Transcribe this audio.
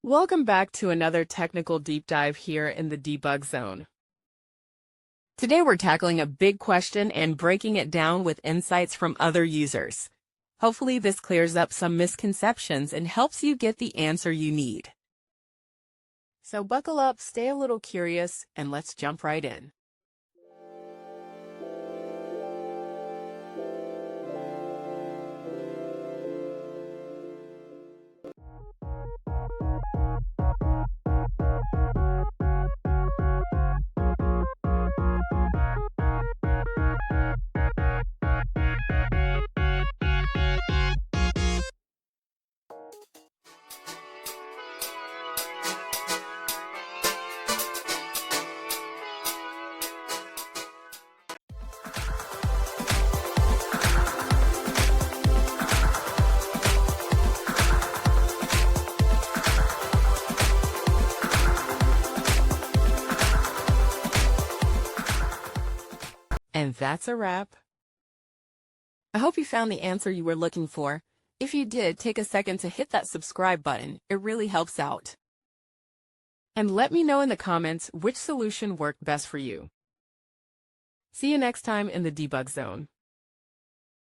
Welcome back to another technical deep dive here in the debug zone. Today we're tackling a big question and breaking it down with insights from other users. Hopefully this clears up some misconceptions and helps you get the answer you need. So buckle up, stay a little curious, and let's jump right in. And that's a wrap. I hope you found the answer you were looking for. If you did, take a second to hit that subscribe button. It really helps out. And let me know in the comments which solution worked best for you. See you next time in the debug zone.